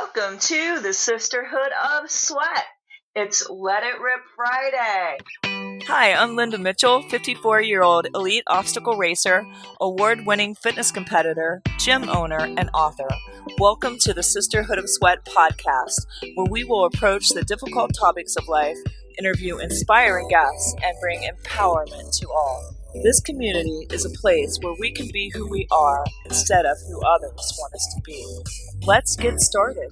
Welcome to the Sisterhood of Sweat. It's Let It Rip Friday. Hi, I'm Linda Mitchell, 54-year-old elite obstacle racer, award-winning fitness competitor, gym owner, and author. Welcome to the Sisterhood of Sweat podcast, where we will approach the difficult topics of life, interview inspiring guests, and bring empowerment to all. This community is a place where we can be who we are instead of who others want us to be. Let's get started.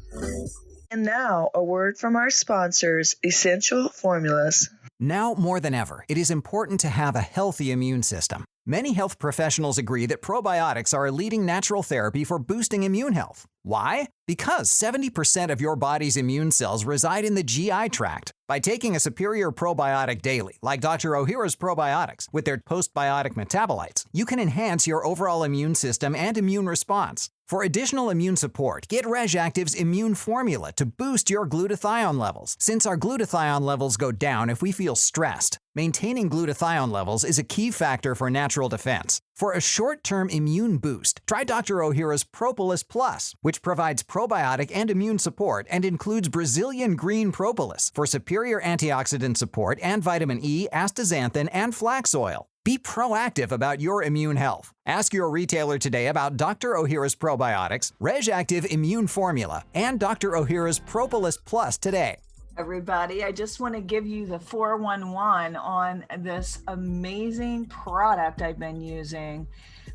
And now, a word from our sponsors, Essential Formulas. Now more than ever, it is important to have a healthy immune system. Many health professionals agree that probiotics are a leading natural therapy for boosting immune health. Why? Because 70% of your body's immune cells reside in the GI tract. By taking a superior probiotic daily, like Dr. Ohhira's probiotics, with their postbiotic metabolites, you can enhance your overall immune system and immune response. For additional immune support, get RegActive's Immune Formula to boost your glutathione levels, since our glutathione levels go down if we feel stressed. Maintaining glutathione levels is a key factor for natural defense. For a short-term immune boost, try Dr. Ohhira's Propolis Plus, which provides probiotic and immune support and includes Brazilian green propolis for superior antioxidant support and vitamin E, astaxanthin, and flax oil. Be proactive about your immune health. Ask your retailer today about Dr. Ohhira's probiotics, RegActive Immune Formula, and Dr. Ohhira's Propolis Plus today. Everybody, I just want to give you the 411 on this amazing product I've been using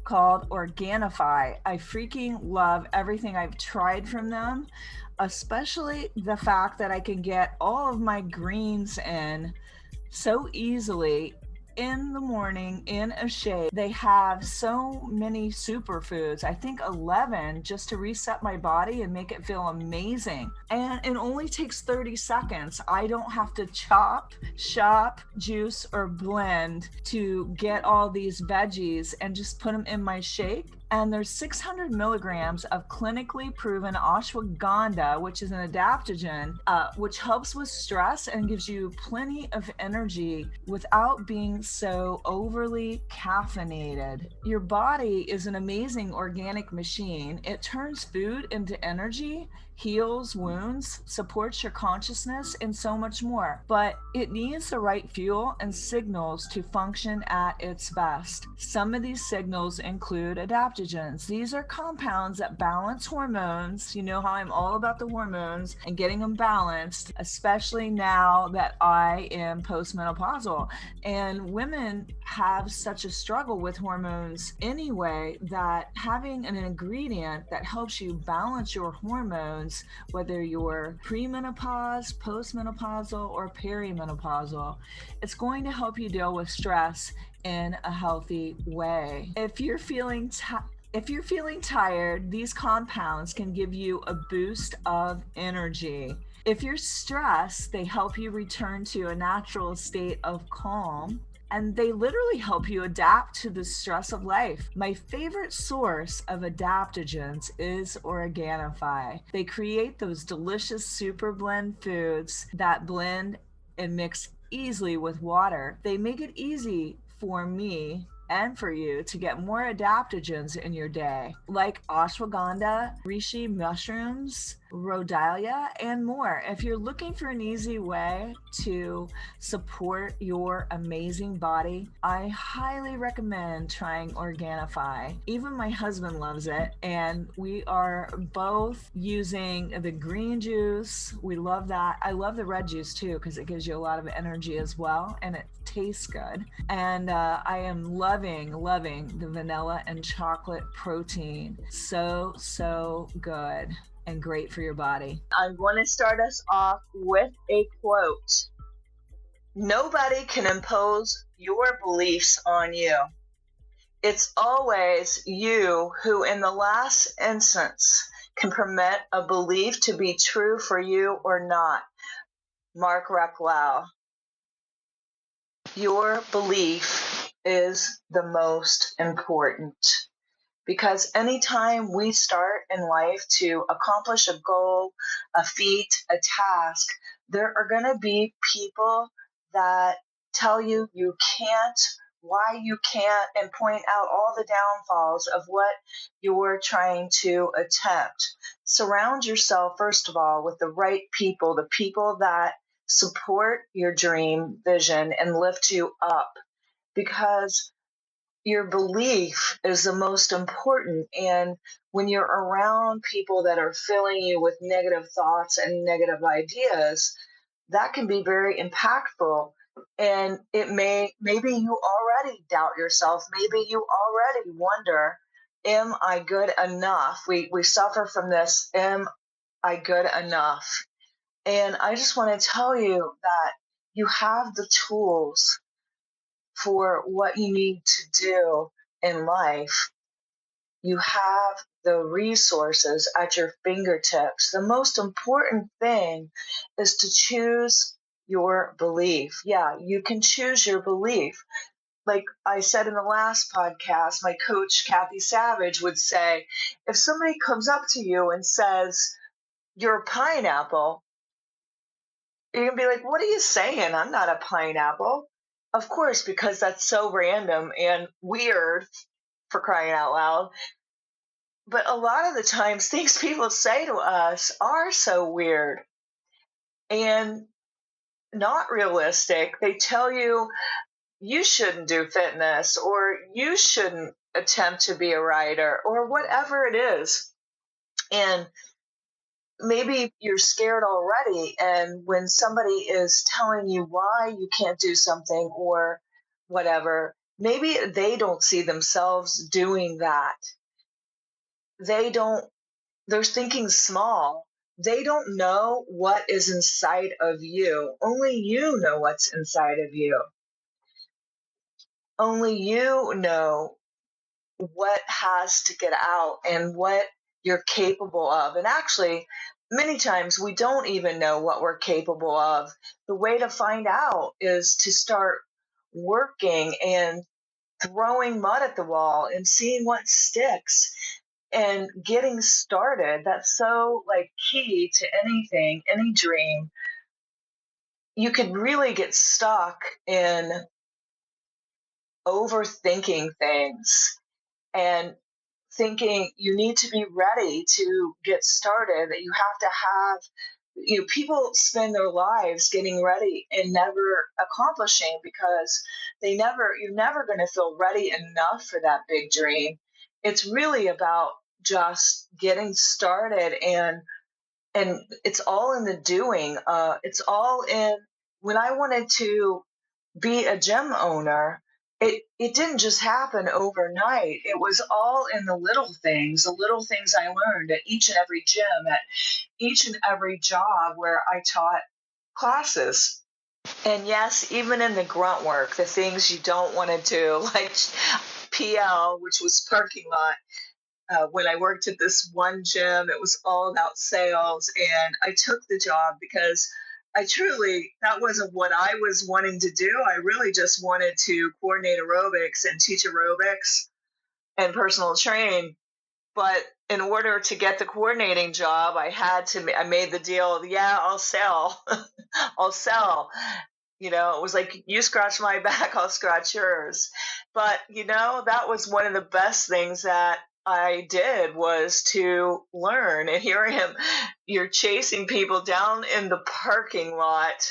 called Organifi. I freaking love everything I've tried from them, especially the fact that I can get all of my greens in so easily in the morning in a shake. They have so many superfoods, I think 11, just to reset my body and make it feel amazing. And it only takes 30 seconds. I don't have to chop, juice, or blend to get all these veggies and just put them in my shake. And there's 600 milligrams of clinically proven ashwagandha, which is an adaptogen, which helps with stress and gives you plenty of energy without being so overly caffeinated. Your body is an amazing organic machine. It turns food into energy, heals wounds, supports your consciousness, and so much more. But it needs the right fuel and signals to function at its best. Some of these signals include adaptogens. These are compounds that balance hormones. You know how I'm all about the hormones and getting them balanced, especially now that I am postmenopausal. And women have such a struggle with hormones anyway, that having an ingredient that helps you balance your hormones, whether you're premenopause, postmenopausal, or perimenopausal, it's going to help you deal with stress in a healthy way. If you're feeling tired, these compounds can give you a boost of energy. If you're stressed, they help you return to a natural state of calm. And they literally help you adapt to the stress of life. My favorite source of adaptogens is Organifi. They create those delicious super blend foods that blend and mix easily with water. They make it easy for me and for you to get more adaptogens in your day, like ashwagandha, reishi mushrooms, rhodiola, and more. If you're looking for an easy way to support your amazing body, I highly recommend trying Organifi. Even my husband loves it, and we are both using the green juice. We love that. I love the red juice too, because it gives you a lot of energy as well, and it tastes good. And I am loving the vanilla and chocolate protein. So good and great for your body. I want to start us off with a quote. Nobody can impose your beliefs on you. It's always you who, in the last instance, can permit a belief to be true for you or not. Mark Replow. Your belief is the most important. Because anytime we start in life to accomplish a goal, a feat, a task, there are going to be people that tell you you can't why you can't, and point out all the downfalls of what you're trying to attempt. Surround yourself, first of all, with the right people, the people that support your dream vision and lift you up, because your belief is the most important. And when you're around people that are filling you with negative thoughts and negative ideas, that can be very impactful. And maybe you already doubt yourself. Maybe you already wonder, am I good enough? We suffer from this, am I good enough? And I just want to tell you that you have the tools for what you need to do in life. You have the resources at your fingertips. The most important thing is to choose your belief. Yeah, you can choose your belief. Like I said in the last podcast, my coach, Kathy Savage, would say, if somebody comes up to you and says, you're a pineapple, you're going to be like, what are you saying? I'm not a pineapple. Of course, because that's so random and weird, for crying out loud. But a lot of the times, things people say to us are so weird and not realistic. They tell you, you shouldn't do fitness, or you shouldn't attempt to be a writer, or whatever it is. And maybe you're scared already. And when somebody is telling you why you can't do something or whatever, maybe they don't see themselves doing that. They're thinking small. They don't know what is inside of you. Only you know what's inside of you. Only you know what has to get out and what you're capable of. And actually, many times we don't even know what we're capable of. The way to find out is to start working and throwing mud at the wall and seeing what sticks and getting started. That's so key to anything, any dream. You could really get stuck in overthinking things and thinking you need to be ready to get started, that you have to have, people spend their lives getting ready and never accomplishing, because you're never going to feel ready enough for that big dream. It's really about just getting started, and it's all in the doing. It's all in, when I wanted to be a gym owner, it didn't just happen overnight. It was all in the little things I learned at each and every gym, at each and every job where I taught classes. And yes, even in the grunt work, the things you don't want to do, like PL, which was parking lot. When I worked at this one gym, it was all about sales, and I took the job because that wasn't what I was wanting to do. I really just wanted to coordinate aerobics and teach aerobics and personal train. But in order to get the coordinating job, I made the deal, yeah, I'll sell. I'll sell. It was like, you scratch my back, I'll scratch yours. But, that was one of the best things that I did, was to learn. And here I am, you're chasing people down in the parking lot.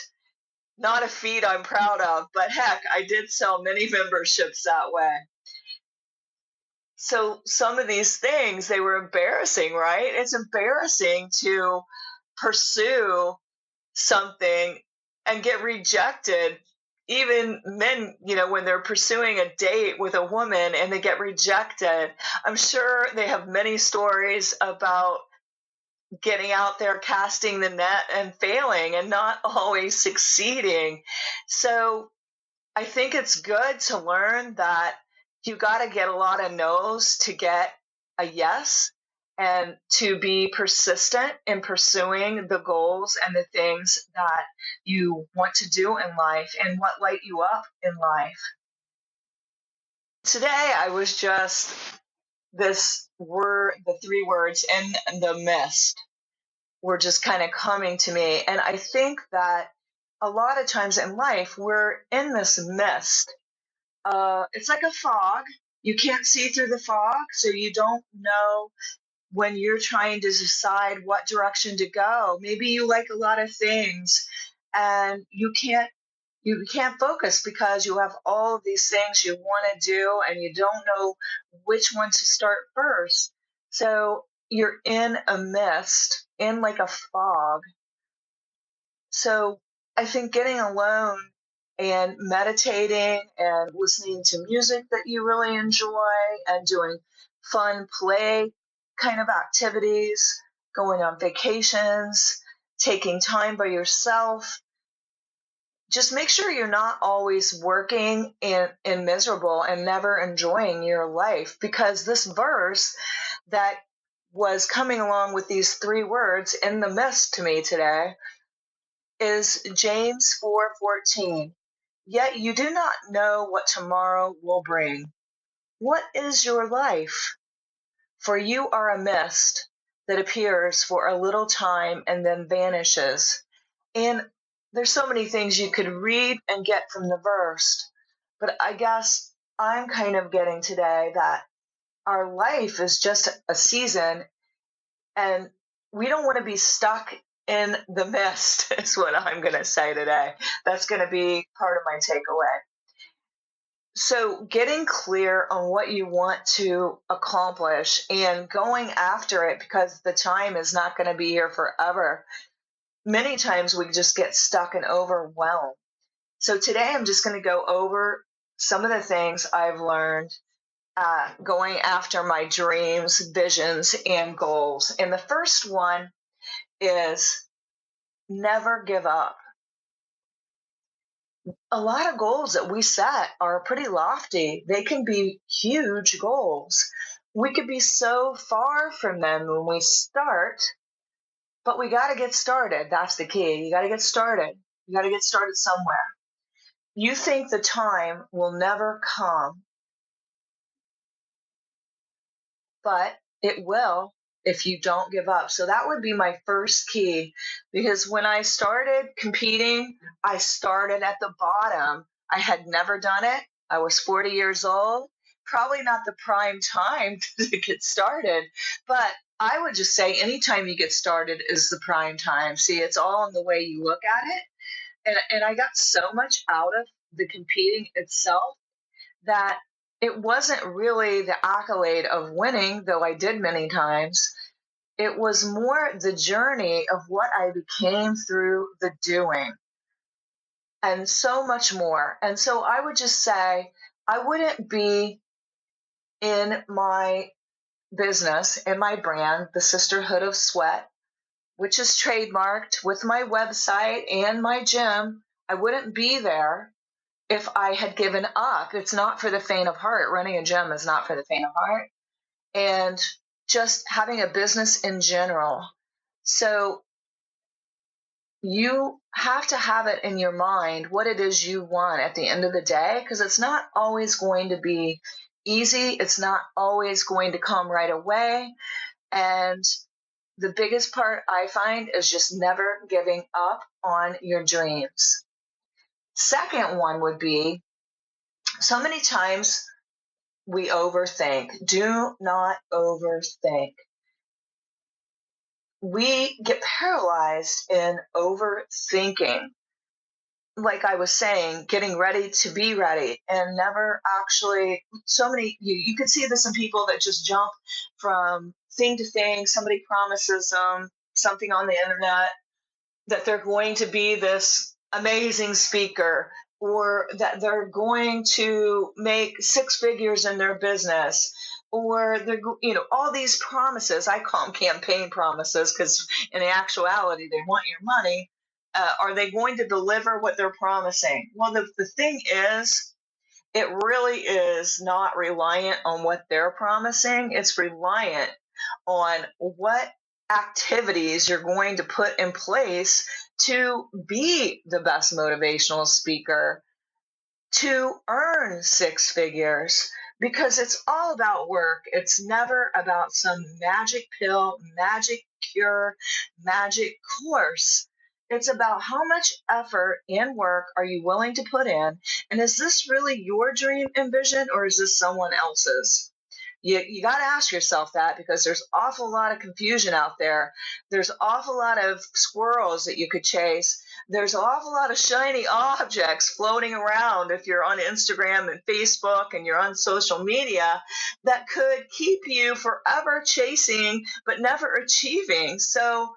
Not a feat I'm proud of, but heck, I did sell many memberships that way. So some of these things, they were embarrassing, right? It's embarrassing to pursue something and get rejected. Even men, when they're pursuing a date with a woman and they get rejected, I'm sure they have many stories about getting out there, casting the net and failing and not always succeeding. So I think it's good to learn that you got to get a lot of no's to get a yes, and to be persistent in pursuing the goals and the things that you want to do in life and what light you up in life. Today, I was just the three words, in the mist, were just kind of coming to me. And I think that a lot of times in life, we're in this mist it's like a fog. You can't see through the fog, so you don't know when you're trying to decide what direction to go. Maybe you like a lot of things and you can't focus because you have all of these things you want to do and you don't know which one to start first. So you're in a mist, in like a fog. So I think getting alone and meditating and listening to music that you really enjoy and doing fun play kind of activities, going on vacations, taking time by yourself, just make sure you're not always working and miserable and never enjoying your life, because this verse that was coming along with these three words in the mist to me today is James 4:14. Yet you do not know what tomorrow will bring. What is your life? For you are a mist that appears for a little time and then vanishes. And there's so many things you could read and get from the verse, but I guess I'm kind of getting today that our life is just a season and we don't want to be stuck in the mist, is what I'm going to say today. That's going to be part of my takeaway. So, getting clear on what you want to accomplish and going after it, because the time is not going to be here forever. Many times we just get stuck and overwhelmed. So, today I'm just going to go over some of the things I've learned going after my dreams, visions, and goals. And the first one is never give up. A lot of goals that we set are pretty lofty. They can be huge goals. We could be so far from them when we start, but we got to get started. That's the key. You got to get started. You got to get started somewhere. You think the time will never come, but it will if you don't give up. So that would be my first key, because when I started competing, I started at the bottom. I had never done it. I was 40 years old, probably not the prime time to get started, but I would just say anytime you get started is the prime time. See, it's all in the way you look at it. And I got so much out of the competing itself that it wasn't really the accolade of winning, though I did many times. It was more the journey of what I became through the doing, and so much more. And so I would just say I wouldn't be in my business, in my brand, the Sisterhood of Sweat, which is trademarked with my website and my gym. I wouldn't be there if I had given up. It's not for the faint of heart. Running a gym is not for the faint of heart. And just having a business in general. So you have to have it in your mind what it is you want at the end of the day, because it's not always going to be easy. It's not always going to come right away. And the biggest part I find is just never giving up on your dreams. Second one would be, so many times we overthink. Do not overthink. We get paralyzed in overthinking. Like I was saying, getting ready to be ready and never actually, so many, you could see this in people that just jump from thing to thing. Somebody promises them something on the internet that they're going to be this amazing speaker, or that they're going to make six figures in their business, or they're, all these promises. I call them campaign promises, because in actuality, they want your money. Are they going to deliver what they're promising? Well, the thing is, it really is not reliant on what they're promising. It's reliant on what activities you're going to put in place to be the best motivational speaker, to earn six figures, because it's all about work. It's never about some magic pill, magic cure, magic course. It's about how much effort and work are you willing to put in? And is this really your dream and vision, or is this someone else's? You got to ask yourself that, because there's awful lot of confusion out there. There's awful lot of squirrels that you could chase. There's an awful lot of shiny objects floating around if you're on Instagram and Facebook and you're on social media, that could keep you forever chasing but never achieving. So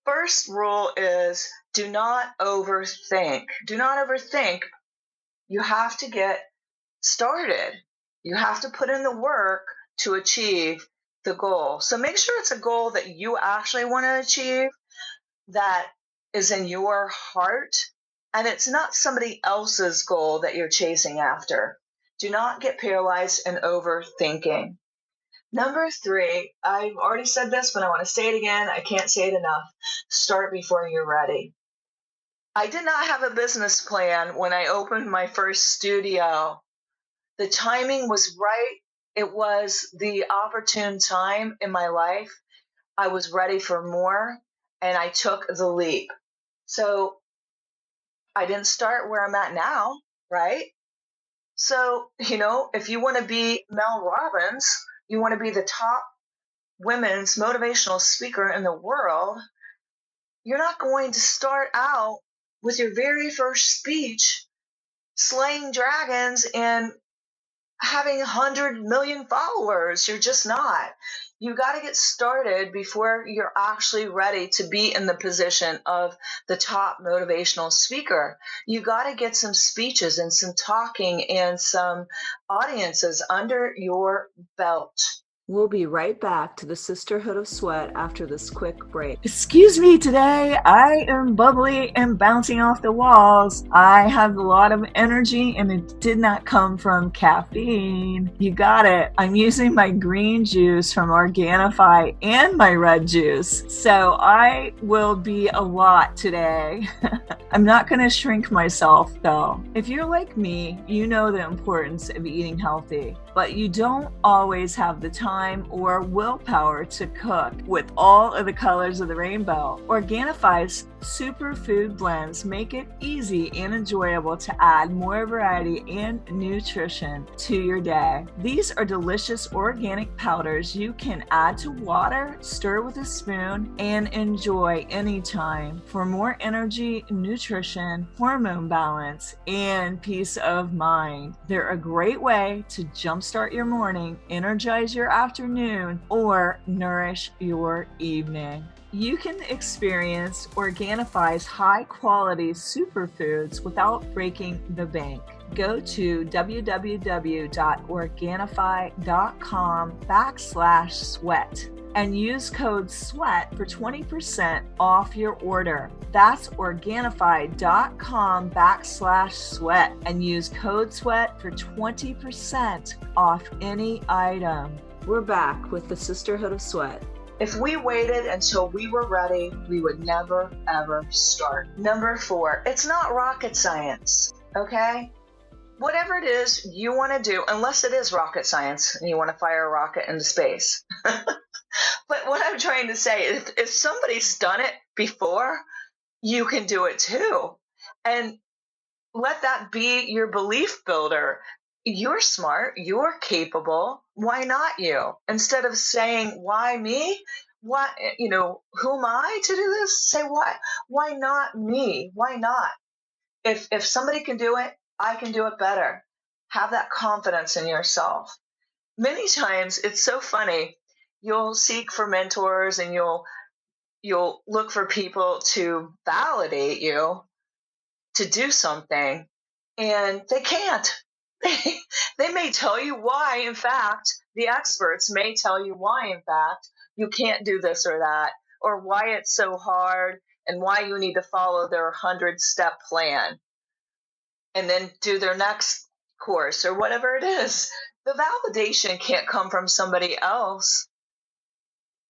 first rule is do not overthink. Do not overthink. You have to get started. You have to put in the work to achieve the goal. So make sure it's a goal that you actually want to achieve, that is in your heart, and it's not somebody else's goal that you're chasing after. Do not get paralyzed in overthinking. Number 3, I've already said this, but I want to say it again. I can't say it enough. Start before you're ready. I did not have a business plan when I opened my first studio. The timing was right. It was the opportune time in my life. I was ready for more, and I took the leap. So I didn't start where I'm at now, right? So, if you want to be Mel Robbins, you want to be the top women's motivational speaker in the world, you're not going to start out with your very first speech slaying dragons and having 100 million followers. You're just not. You got to get started before you're actually ready to be in the position of the top motivational speaker. You got to get some speeches and some talking and some audiences under your belt. We'll be right back to the Sisterhood of Sweat after this quick break. Excuse me, today I am bubbly and bouncing off the walls. I have a lot of energy, and it did not come from caffeine. You got it. I'm using my green juice from Organifi and my red juice. So I will be a lot today. I'm not going to shrink myself though. If you're like me, you know the importance of eating healthy, but you don't always have the time or willpower to cook with all of the colors of the rainbow. Organifi's superfood blends make it easy and enjoyable to add more variety and nutrition to your day. These are delicious organic powders you can add to water, stir with a spoon, and enjoy anytime for more energy, nutrition, hormone balance, and peace of mind. They're a great way to jumpstart your morning, energize your afternoon, or nourish your evening. You can experience Organifi's high-quality superfoods without breaking the bank. Go to www.organifi.com/sweat and use code SWEAT for 20% off your order. That's Organifi.com/sweat and use code SWEAT for 20% off any item. We're back with the Sisterhood of Sweat. If we waited until we were ready, we would never, ever start. Number 4, it's not rocket science, okay? Whatever it is you want to do, unless it is rocket science and you want to fire a rocket into space. But what I'm trying to say is, if somebody's done it before, you can do it too. And let that be your belief builder. You're smart, you're capable, why not you? Instead of saying, why me? Why, who am I to do this? Say, why not me? Why not? If somebody can do it, I can do it better. Have that confidence in yourself. Many times it's so funny. You'll seek for mentors and you'll look for people to validate you to do something, and they can't. They may tell you why, in fact, the experts may tell you why, in fact, you can't do this or that, or why it's so hard, and why you need to follow their 100-step plan, and then do their next course, or whatever it is. The validation can't come from somebody else.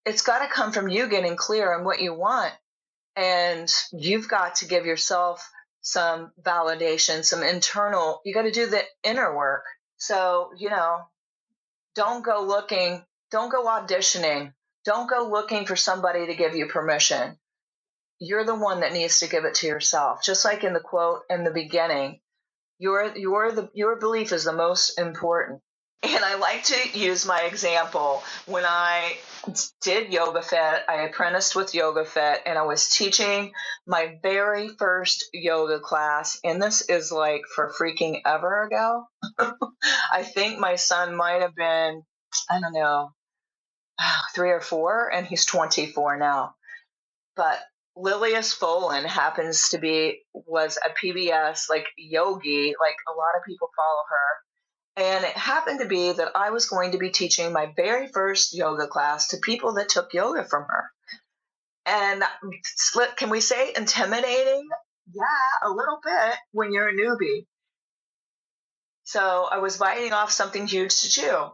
It's got to come from you getting clear on what you want, and you've got to give yourself some validation, some internal, you got to do the inner work. So, don't go looking, don't go auditioning, don't go looking for somebody to give you permission. you're the one that needs to give it to yourself. Just like in the quote in the beginning, your belief is the most important. And I like to use my example. When I did Yoga Fit, I apprenticed with Yoga Fit, and I was teaching my very first yoga class. And this is like for freaking ever ago. I think my son might have been, I don't know, 3 or 4, and he's 24 now. But Lilias Folan was a PBS like yogi, like a lot of people follow her. And it happened to be that I was going to be teaching my very first yoga class to people that took yoga from her. And can we say intimidating? Yeah, a little bit when you're a newbie. So I was biting off something huge to chew.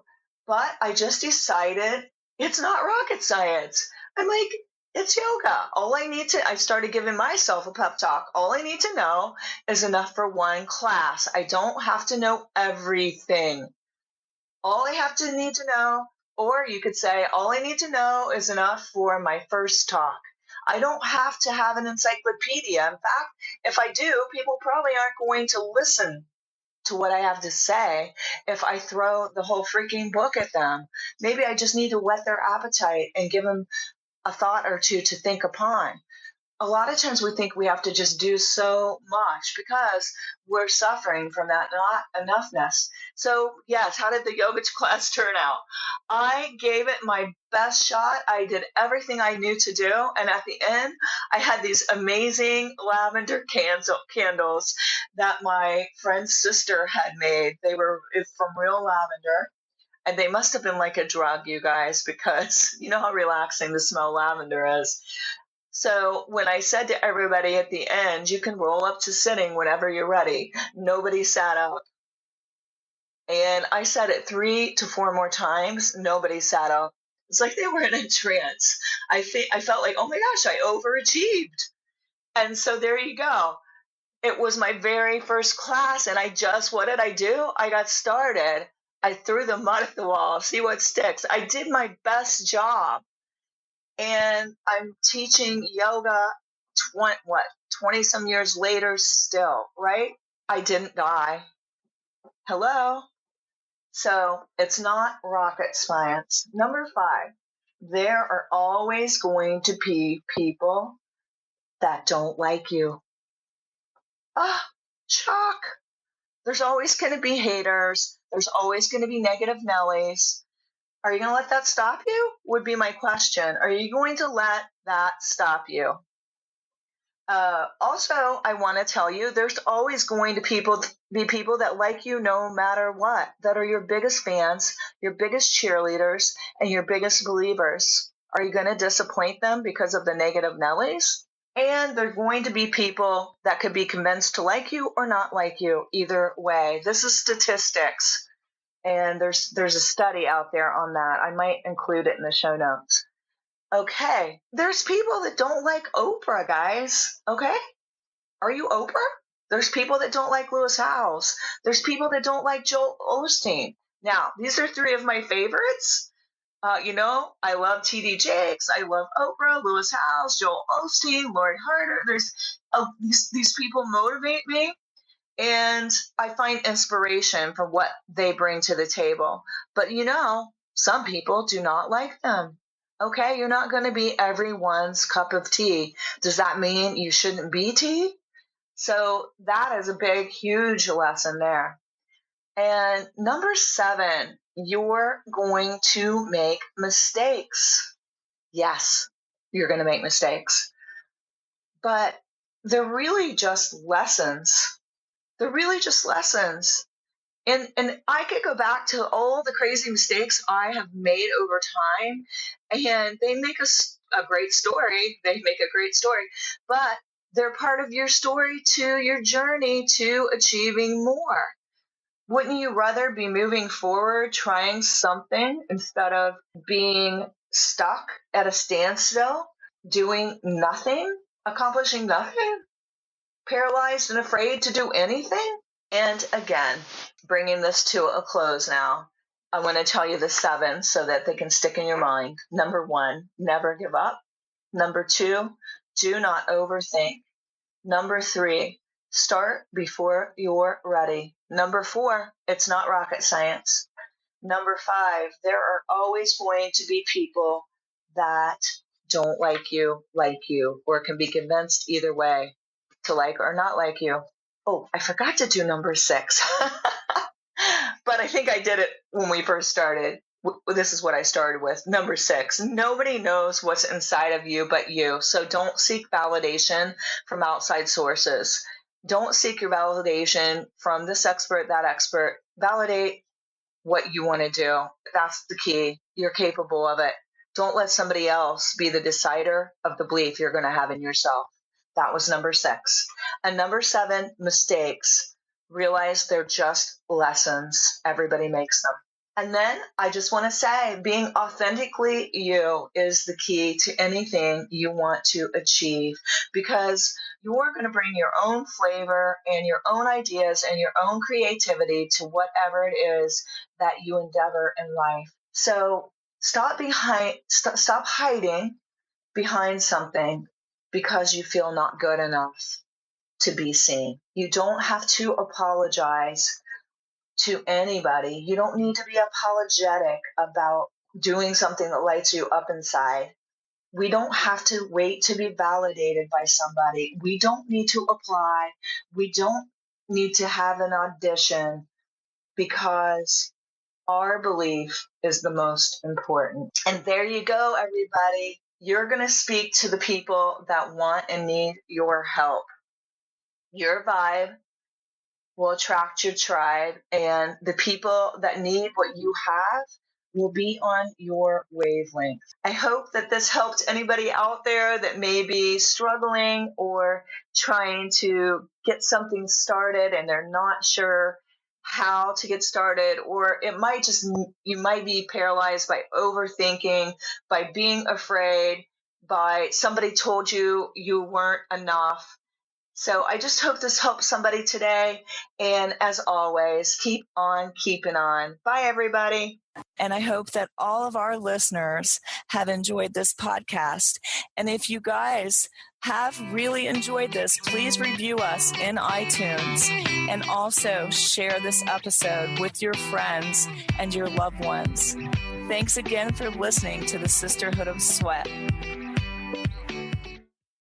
But I just decided it's not rocket science. I'm like, it's yoga. I started giving myself a pep talk. All I need to know is enough for one class. I don't have to know everything. All I have to need to know, or you could say, all I need to know is enough for my first talk. I don't have to have an encyclopedia. In fact, if I do, people probably aren't going to listen to what I have to say if I throw the whole freaking book at them. Maybe I just need to whet their appetite and give them a thought or two to think upon. A lot of times we think we have to just do so much because we're suffering from that not enoughness. So yes, how did the yoga class turn out? I gave it my best shot. I did everything I knew to do. And at the end, I had these amazing lavender candles that my friend's sister had made. They were from real lavender. And they must have been like a drug, you guys, because you know how relaxing the smell of lavender is. So when I said to everybody at the end, you can roll up to sitting whenever you're ready, nobody sat up. And I said it 3 to 4 more times, nobody sat up. It's like they were in a trance. I felt like, oh my gosh, I overachieved. And so there you go. It was my very first class, and what did I do? I got started. I threw the mud at the wall, see what sticks. I did my best job. And I'm teaching yoga 20 some years later still, right? I didn't die. Hello? So it's not rocket science. Number 5, there are always going to be people that don't like you. Shock. There's always going to be haters. There's always going to be negative Nellies. Are you going to let that stop you? Would be my question. Are you going to let that stop you? Also, I want to tell you, there's always going to be people that like you no matter what, that are your biggest fans, your biggest cheerleaders, and your biggest believers. Are you going to disappoint them because of the negative Nellies? And there are going to be people that could be convinced to like you or not like you. Either way, this is statistics. And there's a study out there on that. I might include it in the show notes. Okay, there's people that don't like Oprah, guys. Okay, are you Oprah? There's people that don't like Lewis Howes. There's people that don't like Joel Osteen. Now, these are 3 of my favorites. I love T.D. Jakes. I love Oprah, Lewis Howes, Joel Osteen, Lori Harder. These people motivate me. And I find inspiration from what they bring to the table. But some people do not like them. Okay, you're not going to be everyone's cup of tea. Does that mean you shouldn't be tea? So that is a big, huge lesson there. And number 7, you're going to make mistakes. Yes, you're going to make mistakes. But they're really just lessons. They're really just lessons. And I could go back to all the crazy mistakes I have made over time, and they make a great story. They make a great story, but they're part of your story to your journey to achieving more. Wouldn't you rather be moving forward, trying something, instead of being stuck at a standstill, doing nothing, accomplishing nothing, paralyzed and afraid to do anything? And again, bringing this to a close now, I want to tell you the 7 so that they can stick in your mind. Number 1, never give up. Number 2, do not overthink. Number 3, start before you're ready. Number 4, it's not rocket science. Number 5, there are always going to be people that don't like you, or can be convinced either way to like or not like you. Oh, I forgot to do number 6. But I think I did it when we first started. This is what I started with. Number 6, nobody knows what's inside of you but you. So don't seek validation from outside sources. Don't seek your validation from this expert, that expert. Validate what you want to do. That's the key. You're capable of it. Don't let somebody else be the decider of the belief you're going to have in yourself. That was number 6. And number 7, mistakes. Realize they're just lessons. Everybody makes them. And then I just want to say, being authentically you is the key to anything you want to achieve, because you're going to bring your own flavor and your own ideas and your own creativity to whatever it is that you endeavor in life. So stop hiding behind something because you feel not good enough to be seen. You don't have to apologize to anybody. You don't need to be apologetic about doing something that lights you up inside. We don't have to wait to be validated by somebody. We don't need to apply. We don't need to have an audition, because our belief is the most important. And there you go, everybody. You're going to speak to the people that want and need your help. Your vibe will attract your tribe, and the people that need what you have will be on your wavelength. I hope that this helped anybody out there that may be struggling or trying to get something started and they're not sure how to get started, or you might be paralyzed by overthinking, by being afraid, by somebody told you you weren't enough. So I just hope this helps somebody today. And as always, keep on keeping on. Bye, everybody. And I hope that all of our listeners have enjoyed this podcast. And if you guys have really enjoyed this, please review us in iTunes, and also share this episode with your friends and your loved ones. Thanks again for listening to the Sisterhood of Sweat.